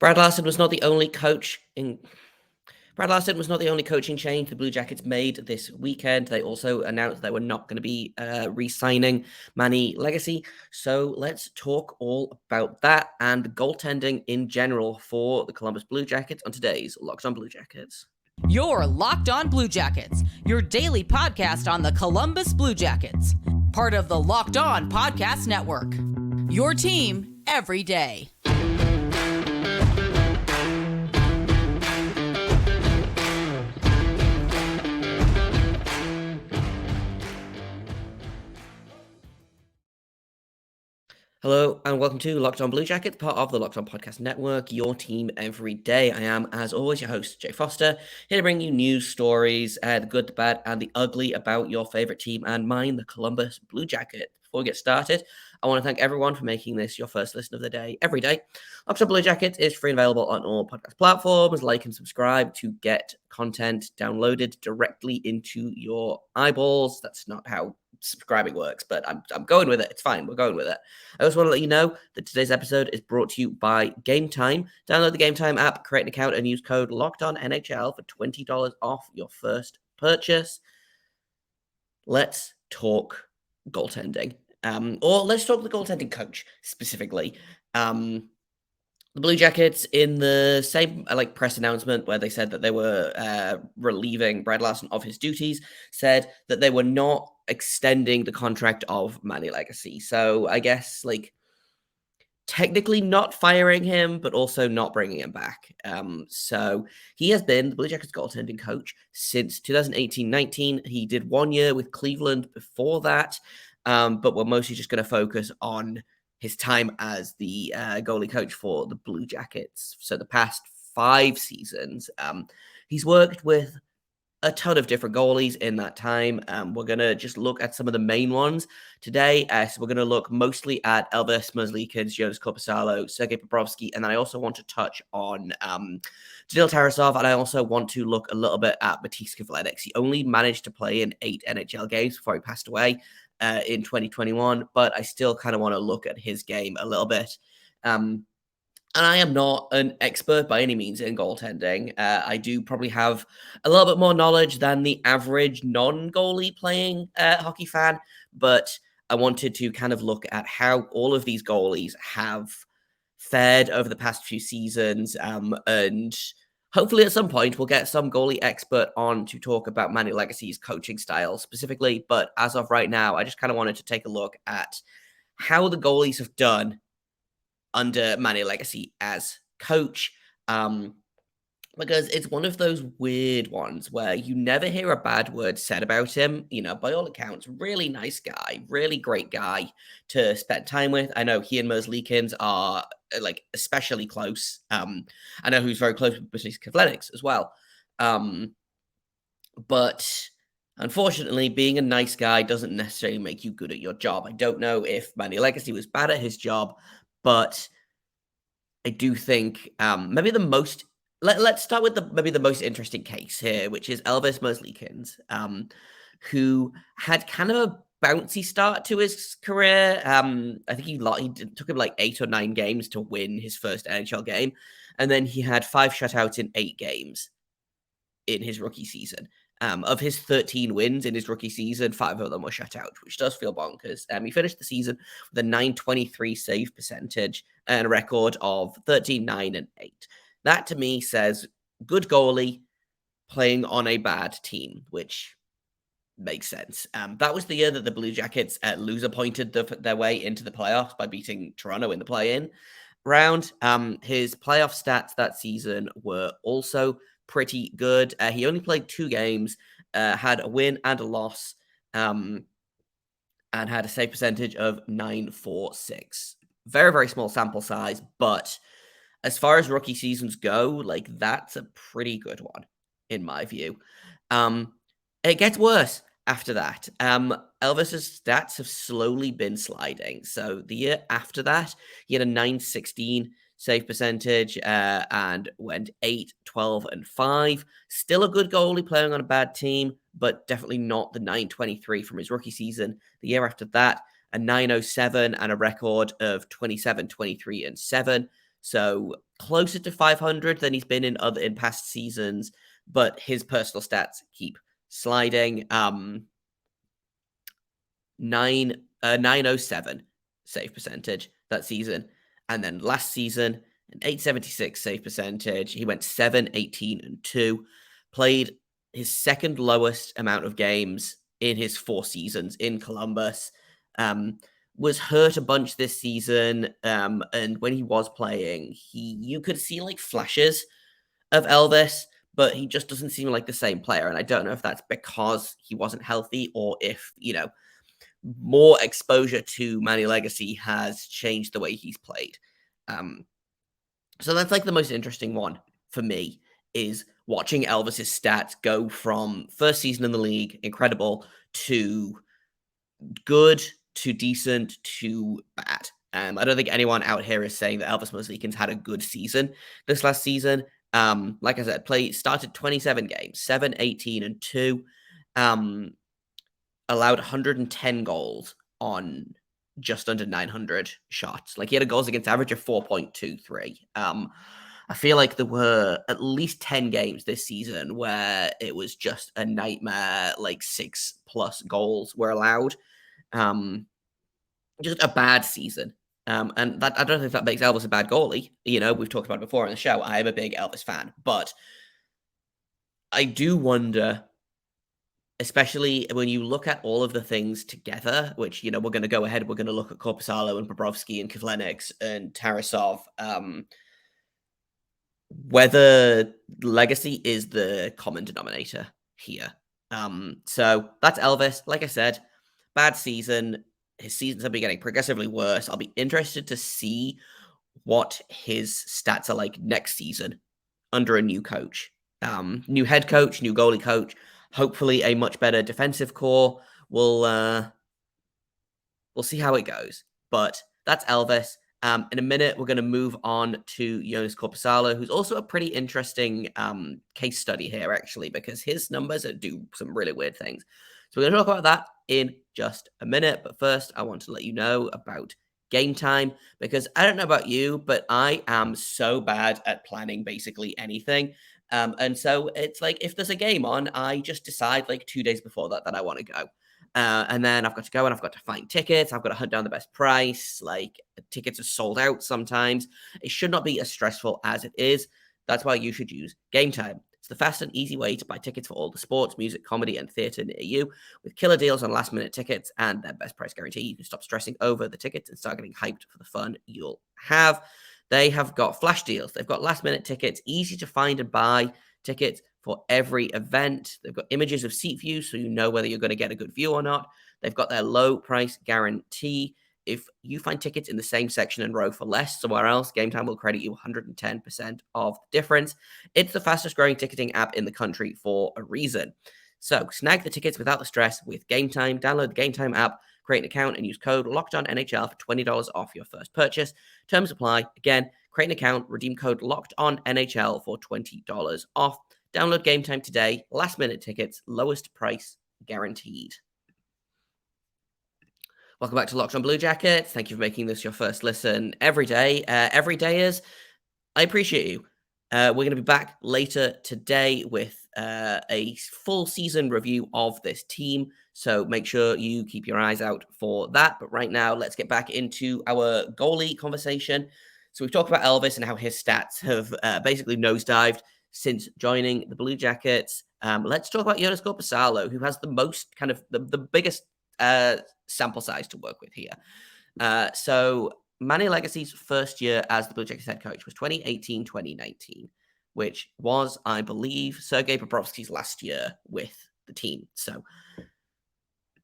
Brad Larson was not the only coach in. Brad Larson was not the only coaching change the Blue Jackets made this weekend. They also announced they were not going to be re-signing Manny Legace. So let's talk all about that and goaltending in general for the Columbus Blue Jackets on today's Locked On Blue Jackets. You're Locked On Blue Jackets, your daily podcast on the Columbus Blue Jackets. Part of the Locked On Podcast Network. Your team every day. Hello and welcome to Locked On Blue Jackets, part of the Locked On Podcast Network, your team every day. I am, as always, your host, Jay Foster, here to bring you news, stories, the good, the bad, and the ugly about your favorite team and mine, the Columbus Blue Jackets. Before we get started, I want to thank everyone for making this your first listen of the day every day. Locked On Blue Jackets is free and available on all podcast platforms. Like and subscribe to get content downloaded directly into your eyeballs. That's not how subscribing works, but I'm going with it. It's fine. We're going with it. I also want to let you know that today's episode is brought to you by Gametime. Download the Gametime app, create an account, and use code LOCKEDONNHL for $20 off your first purchase. Let's talk goaltending. Or let's talk the goaltending coach specifically. The Blue Jackets, in the same press announcement where they said that they were relieving Brad Larson of his duties, said that they were not extending the contract of Manny Legace. So I guess technically not firing him, but also not bringing him back. So he has been the Blue Jackets goaltending coach since 2018-19. He did 1 year with Cleveland before that, but we're mostly just going to focus on his time as the goalie coach for the Blue Jackets. So the past 5 seasons, he's worked with a ton of different goalies in that time. We're going to just look at some of the main ones today. So we're going to look mostly at Elvis Merzlikins, Jonas Korpisalo, Sergei Bobrovsky, and then I also want to touch on Daniil Tarasov, and I also want to look a little bit at Matiss Kivlenieks. He only managed to play in 8 NHL games before he passed away in 2021, but I still kind of want to look at his game a little bit. And I am not an expert by any means in goaltending. I do probably have a little bit more knowledge than the average non-goalie playing hockey fan, but I wanted to kind of look at how all of these goalies have fared over the past few seasons, and hopefully at some point we'll get some goalie expert on to talk about Manny Legace's coaching style specifically, but as of right now, I just kind of wanted to take a look at how the goalies have done under Manny Legace as coach, because it's one of those weird ones where you never hear a bad word said about him. You know, by all accounts, really nice guy, really great guy to spend time with. I know he and Merzlikins are especially close. I know who's very close with Matiss Kivlenieks as well. But unfortunately, being a nice guy doesn't necessarily make you good at your job. I don't know if Manny Legace was bad at his job, but I do think maybe the most... Let's start with maybe the most interesting case here, which is Elvis Merzlikins, who had kind of a bouncy start to his career. I think he took him 8 or 9 games to win his first NHL game, and then he had 5 shutouts in 8 games in his rookie season. Of his 13 wins in his rookie season, 5 of them were shut out, which does feel bonkers. He finished the season with a .923 save percentage and a record of 13, 9, and 8. That, to me, says good goalie playing on a bad team, which makes sense. That was the year that the Blue Jackets loser-pointed their way into the playoffs by beating Toronto in the play-in round. His playoff stats that season were also pretty good. He only played 2 games, had a win and a loss, and had a save percentage of .946. Very, very small sample size, but as far as rookie seasons go, that's a pretty good one, in my view. It gets worse after that. Elvis's stats have slowly been sliding. So the year after that, he had a .916 save percentage and went 8, 12, and 5. Still a good goalie playing on a bad team, but definitely not the .923 from his rookie season. The year after that, a .907 and a record of 27, 23, and 7. So closer to 500 than he's been in past seasons, but his personal stats keep sliding. 907 save percentage that season. And then last season, an 876 save percentage. He went 7-18-2, played his second lowest amount of games in his 4 seasons in Columbus. Was hurt a bunch this season. And when he was playing, you could see like flashes of Elvis, but he just doesn't seem like the same player. And I don't know if that's because he wasn't healthy or if, more exposure to Manny Legace has changed the way he's played. So that's like the most interesting one for me, is watching Elvis's stats go from first season in the league, incredible, to good, to decent, to bad. I don't think anyone out here is saying that Elvis Merzlikins had a good season this last season. Like I said, started 27 games, 7-18-2. Allowed 110 goals on just under 900 shots. Like, he had a goals against average of 4.23. I feel like there were at least 10 games this season where it was just a nightmare, like 6+ goals were allowed. Just a bad season. And that, I don't think that makes Elvis a bad goalie. We've talked about it before on the show. I am a big Elvis fan, but I do wonder, especially when you look at all of the things together, which, we're going to go ahead, we're going to look at Korpisalo and Bobrovsky and Kivleniks and Tarasov, whether legacy is the common denominator here. So that's Elvis. Like I said, bad season. His seasons have been getting progressively worse. I'll be interested to see what his stats are like next season under a new coach. New head coach, new goalie coach, hopefully a much better defensive core. We'll see how it goes. But that's Elvis. In a minute, we're going to move on to Joonas Korpisalo, who's also a pretty interesting case study here, actually, because his numbers do some really weird things. So we're going to talk about that in just a minute. But first, I want to let you know about Gametime, because I don't know about you, but I am so bad at planning basically anything. And so it's like, if there's a game on, I just decide like 2 days before that I want to go. And then I've got to go and I've got to find tickets. I've got to hunt down the best price. Like, tickets are sold out sometimes. It should not be as stressful as it is. That's why you should use Gametime. It's the fast and easy way to buy tickets for all the sports, music, comedy, and theatre near you. With killer deals on last-minute tickets and their best price guarantee, you can stop stressing over the tickets and start getting hyped for the fun you'll have. They have got flash deals. They've got last-minute tickets, easy to find and buy tickets for every event. They've got images of seat views, so you know whether you're going to get a good view or not. They've got their low price guarantee. If you find tickets in the same section and row for less somewhere else, Gametime will credit you 110% of the difference. It's the fastest growing ticketing app in the country for a reason. So snag the tickets without the stress with Gametime. Download the Gametime app, create an account, and use code LOCKEDONNHL for $20 off your first purchase. Terms apply. Again, create an account, redeem code LOCKEDONNHL for $20 off. Download Gametime today. Last minute tickets, lowest price guaranteed. Welcome back to Locked On Blue Jackets. Thank you for making this your first listen every day. Every dayers, I appreciate you. We're going to be back later today with a full season review of this team. So make sure you keep your eyes out for that. But right now, let's get back into our goalie conversation. So we've talked about Elvis and how his stats have basically nosedived since joining the Blue Jackets. Let's talk about Joonas Korpisalo, who has the most kind of the biggest sample size to work with here. So Manny Legace's first year as the Blue Jackets head coach was 2018-2019, which was, I believe, Sergei Bobrovsky's last year with the team. So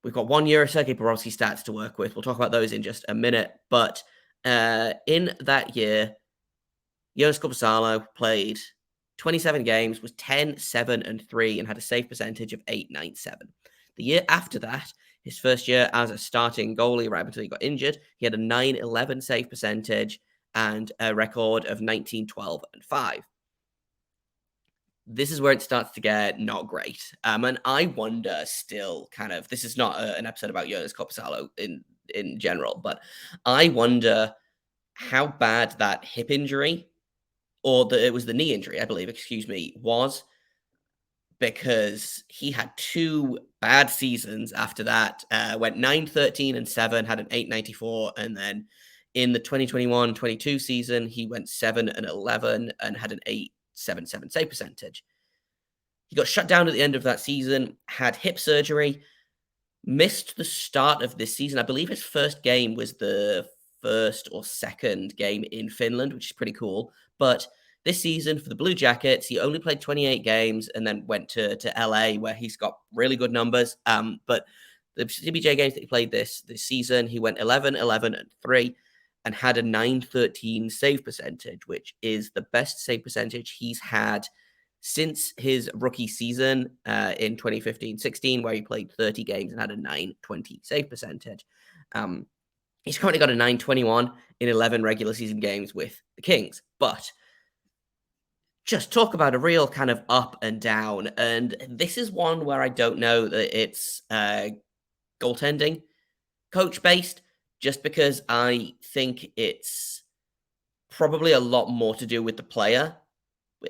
we've got 1 year of Sergei Bobrovsky stats to work with. We'll talk about those in just a minute. But in that year, Joonas Korpisalo played 27 games, was 10-7-3, and had a save percentage of 897. The year after that, his first year as a starting goalie, right until he got injured, he had a 911 save percentage and a record of 19-12-5. This is where it starts to get not great. And I wonder still, kind of, this is not an episode about Joonas Korpisalo in general, but I wonder how bad that hip injury, or it was the knee injury, I believe, was, because he had two bad seasons after that. Went 9-13-7, had an 894, and then in the 2021-22 season, he went 7-11 and had an 877 save percentage. He got shut down at the end of that season, had hip surgery, missed the start of this season. I believe his first game was the first or second game in Finland, which is pretty cool. But this season for the Blue Jackets, he only played 28 games and then went to LA, where he's got really good numbers. But the CBJ games that he played this season, he went 11-11-3 and had a 913 save percentage, which is the best save percentage he's had since his rookie season in 2015-16, where he played 30 games and had a 920 save percentage. He's currently got a 921 in 11 regular season games with the Kings. But just talk about a real kind of up and down. And this is one where I don't know that it's goaltending coach-based, just because I think it's probably a lot more to do with the player.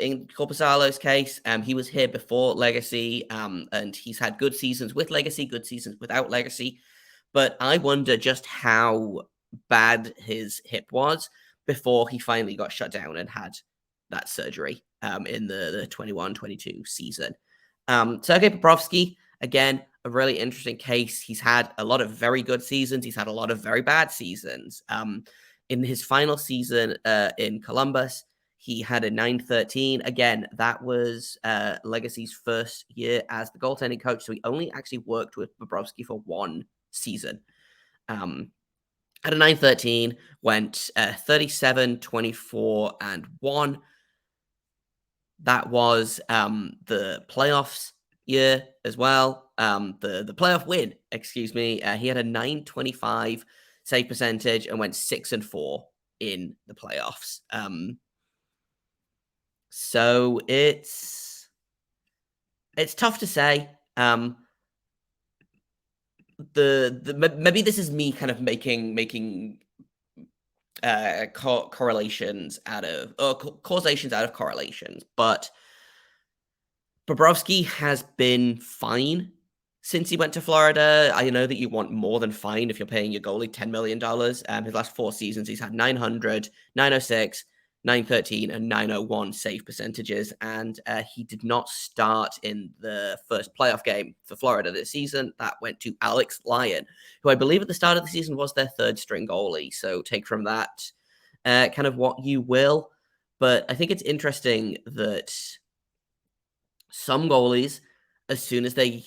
In Korpisalo's case, he was here before Legacy, and he's had good seasons with Legacy, good seasons without Legacy. But I wonder just how bad his hip was before he finally got shut down and had that surgery in the 21-22 season. Sergei Bobrovsky, again, a really interesting case. He's had a lot of very good seasons. He's had a lot of very bad seasons. In his final season in Columbus, he had a 913. Again, that was Legacy's first year as the goaltending coach, so he only actually worked with Bobrovsky for one season. Had a 913, went 37-24-1. That was the playoffs year as well. The playoff win, excuse me. He had a 925 save percentage and went 6-4 in the playoffs. So it's tough to say. Maybe this is me kind of making correlations out of causations out of correlations, but Bobrovsky has been fine since he went to Florida. I know that you want more than fine if you're paying your goalie $10 million. His last four seasons, he's had 900, 906, 913, and 901 save percentages, and he did not start in the first playoff game for Florida this season. That went to Alex Lyon, who I believe at the start of the season was their third string goalie. So take from that kind of what you will. But I think it's interesting that some goalies, as soon as they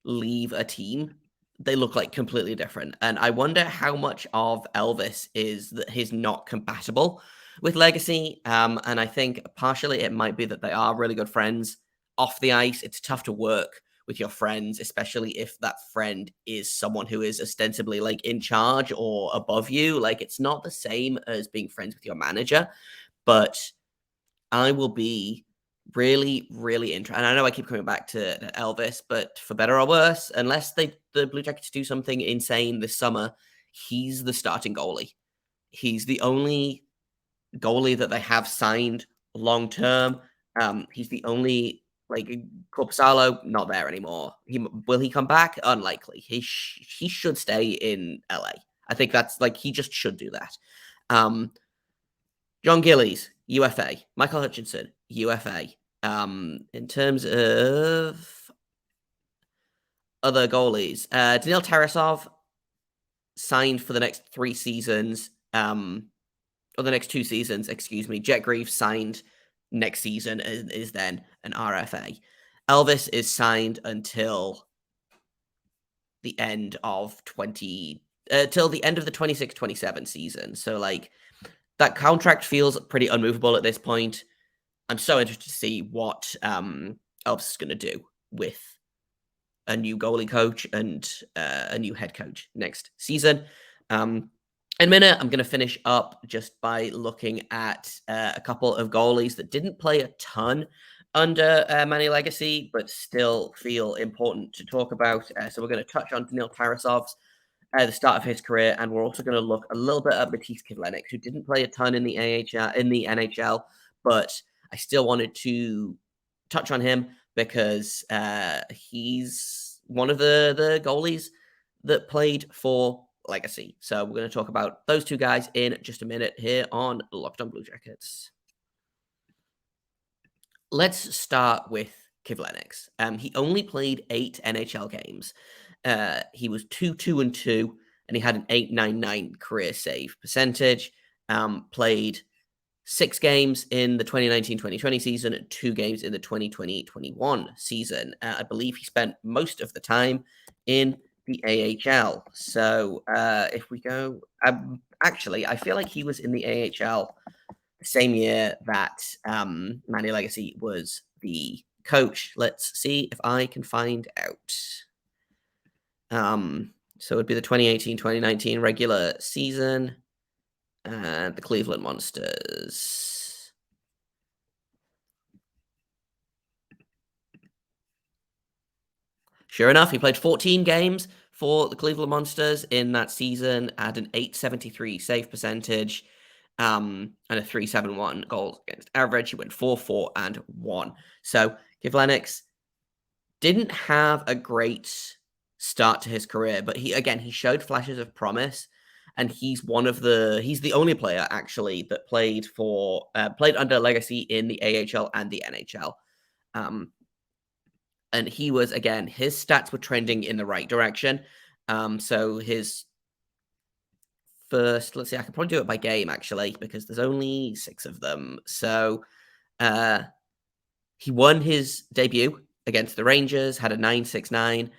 leave a team, they look like completely different. And I wonder how much of Elvis is that he's not compatible with Legacy. And I think partially it might be that they are really good friends off the ice. It's tough to work with your friends, especially if that friend is someone who is ostensibly like in charge or above you. Like, it's not the same as being friends with your manager, but I will be really, really interested. And I know I keep coming back to Elvis, but for better or worse, unless the Blue Jackets do something insane this summer, he's the starting goalie. He's the only goalie that they have signed long term. He's the only, like, Korpisalo, not there anymore. Will he come back? Unlikely. He should stay in LA. I think that's like, he just should do that. John Gillies, UFA. Michael Hutchinson, UFA. In terms of other goalies, Daniil Tarasov signed for the next 3 seasons. Or the next 2 seasons, excuse me. Jet Greaves signed next season and is then an RFA. Elvis is signed until the end of till the end of the 26-27 season. So, like, that contract feels pretty unmovable at this point. I'm so interested to see what Elvis is going to do with a new goalie coach and a new head coach next season. In a minute, I'm going to finish up just by looking at a couple of goalies that didn't play a ton under Manny Legace, but still feel important to talk about. So we're going to touch on Daniil Tarasov's at the start of his career, and we're also going to look a little bit at Matisse Kivlenieks, who didn't play a ton in the NHL, but I still wanted to touch on him because he's one of the goalies that played for Legacy. So we're going to talk about those two guys in just a minute here on Locked On Blue Jackets. Let's start with Kivlenieks. He only played 8 NHL games. He was 2-2-2, and he had an .899 career save percentage. Played 6 games in the 2019-2020 season and 2 games in the 2020-21 season. I believe he spent most of the time in the AHL. So if we go... actually, I feel like he was in the AHL the same year that Manny Legace was the coach. Let's see if I can find out. So it'd be the 2018-2019 regular season. And the Cleveland Monsters. Sure enough, he played 14 games for the Cleveland Monsters in that season, had an .873 save percentage, and a .371 goals against average. He went 4-4-1. So Kivlenieks didn't have a great start to his career, but he showed flashes of promise, and he's the only player actually that played under Legacy in the AHL and the NHL. And he was, again, his stats were trending in the right direction. So his first, let's see, I can probably do it by game, actually, because there's only 6 of them. So he won his debut against the Rangers, had a .969,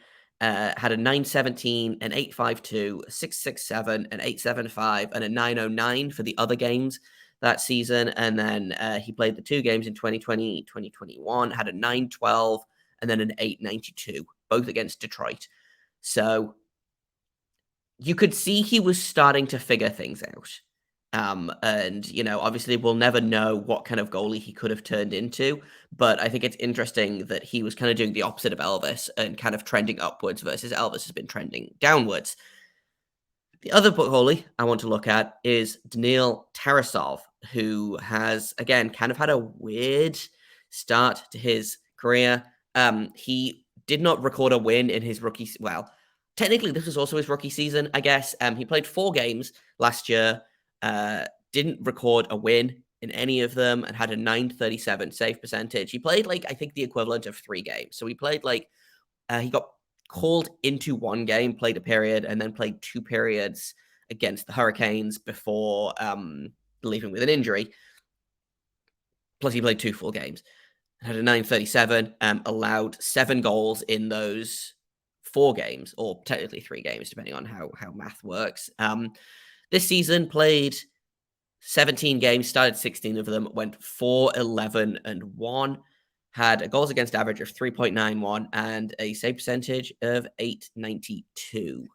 had a .917, an .852, a .667, an .875, and a .909 for the other games that season. And then he played the 2 games in 2020, 2021, had a .912, and then an .892, both against Detroit. So you could see he was starting to figure things out. And, obviously we'll never know what kind of goalie he could have turned into, but I think it's interesting that he was kind of doing the opposite of Elvis and kind of trending upwards versus Elvis has been trending downwards. The other goalie I want to look at is Daniil Tarasov, who has, again, kind of had a weird start to his career. He did not record a win in his rookie... Well, technically, this was also his rookie season, I guess. He played 4 games last year, didn't record a win in any of them, and had a .937 save percentage. He played, I think the equivalent of 3 games. So he played, he got called into 1 game, played a period, and then played 2 periods against the Hurricanes before leaving with an injury. Plus, he played 2 full games. Had a .937, allowed 7 goals in those 4 games, or technically 3 games, depending on how math works. This season played 17 games, started 16 of them, went 4-11-1, had a goals against average of 3.91 and a save percentage of .892.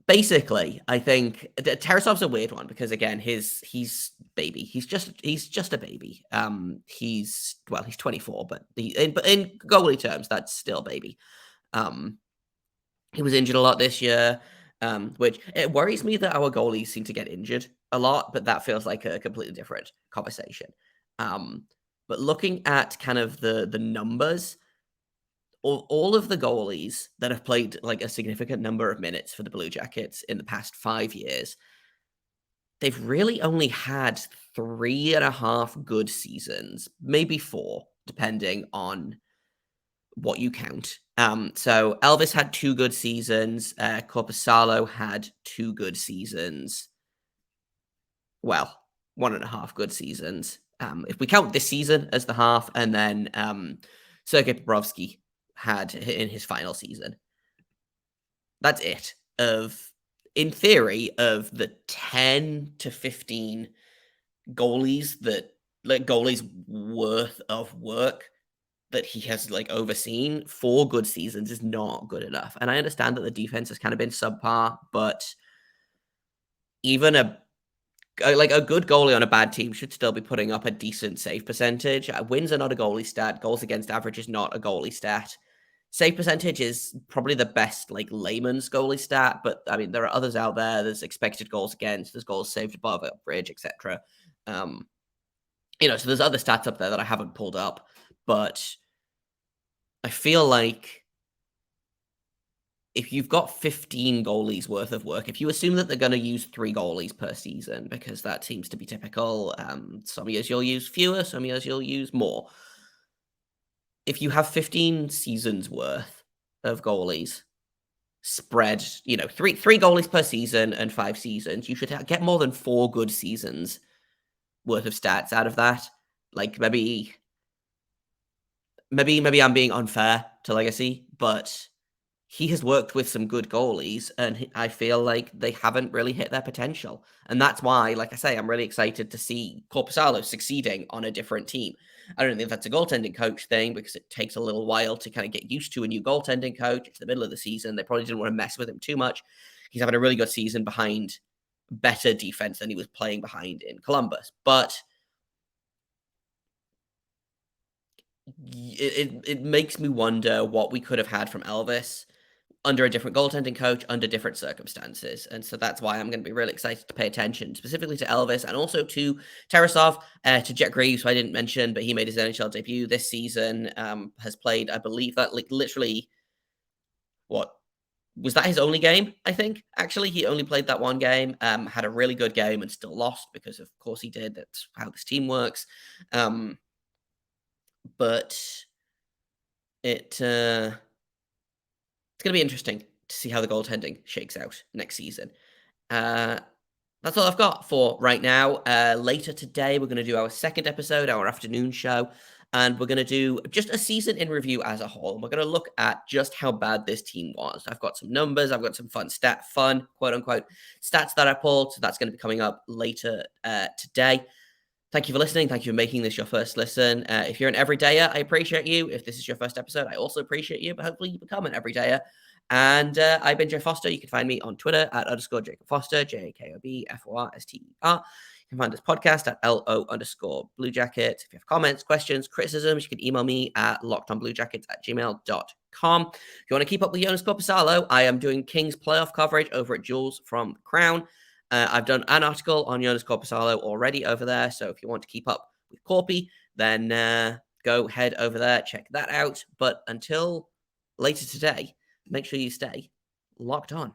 Basically, I think Tarasov's a weird one because, again, he's baby. He's just a baby. He's 24, but in goalie terms, that's still baby. He was injured a lot this year, which it worries me that our goalies seem to get injured a lot, but that feels like a completely different conversation. But looking at kind of the numbers, all of the goalies that have played a significant number of minutes for the Blue Jackets in the past 5 years, they've really only had 3.5 good seasons, maybe 4, depending on what you count. So Elvis had 2 good seasons. Korpisalo had 2 good seasons. Well, 1.5 good seasons. If we count this season as the half, and then Sergei Bobrovsky had in his final season. That's it. In theory, of the 10 to 15 goalies goalies worth of work that he has overseen, 4 good seasons is not good enough. And I understand that the defense has kind of been subpar, but even a good goalie on a bad team should still be putting up a decent save percentage. Wins are not a goalie stat. Goals against average is not a goalie stat. Save percentage is probably the best like layman's goalie stat, but I mean there are others out there. There's expected goals against, there's goals saved above average, etc. So there's other stats up there that I haven't pulled up, but I feel like if you've got 15 goalies worth of work, if you assume that they're going to use 3 goalies per season, because that seems to be typical, some years you'll use fewer, some years you'll use more. If you have 15 seasons worth of goalies spread, three goalies per season and 5 seasons, you should get more than 4 good seasons worth of stats out of that. Like maybe I'm being unfair to Legacy, but he has worked with some good goalies, and I feel like they haven't really hit their potential. And that's why, like I say, I'm really excited to see Korpisalo succeeding on a different team. I don't think that's a goaltending coach thing, because it takes a little while to kind of get used to a new goaltending coach. It's the middle of the season. They probably didn't want to mess with him too much. He's having a really good season behind better defense than he was playing behind in Columbus. But it makes me wonder what we could have had from Elvis under a different goaltending coach, under different circumstances. And so that's why I'm going to be really excited to pay attention specifically to Elvis and also to Tarasov, to Jet Greaves, who I didn't mention, but he made his NHL debut this season, has played, I believe that literally, what, was that his only game, I think? Actually, he only played that one game, had a really good game and still lost because of course he did. That's how this team works. But it's going to be interesting to see how the goaltending shakes out next season. That's all I've got for right now. Later today, we're going to do our second episode, our afternoon show, and we're going to do just a season in review as a whole. We're going to look at just how bad this team was. I've got some numbers. I've got some fun, quote unquote, stats that I pulled. So that's going to be coming up later today. Thank you for listening. Thank you for making this your first listen. If you're an everydayer, I appreciate you. If this is your first episode, I also appreciate you, but hopefully you become an everydayer. And I've been Jay Foster. You can find me on Twitter at _Jacob Foster, JAKOBFORSTER. You can find this podcast at LO_Blue Jackets. If you have comments, questions, criticisms, you can email me at lockedonbluejackets@gmail.com. If you want to keep up with Jonas Korpisalo, I am doing Kings playoff coverage over at Jules from the Crown. I've done an article on Jonas Korpisalo already over there, so if you want to keep up with Korpi, then go head over there, check that out. But until later today, make sure you stay locked on.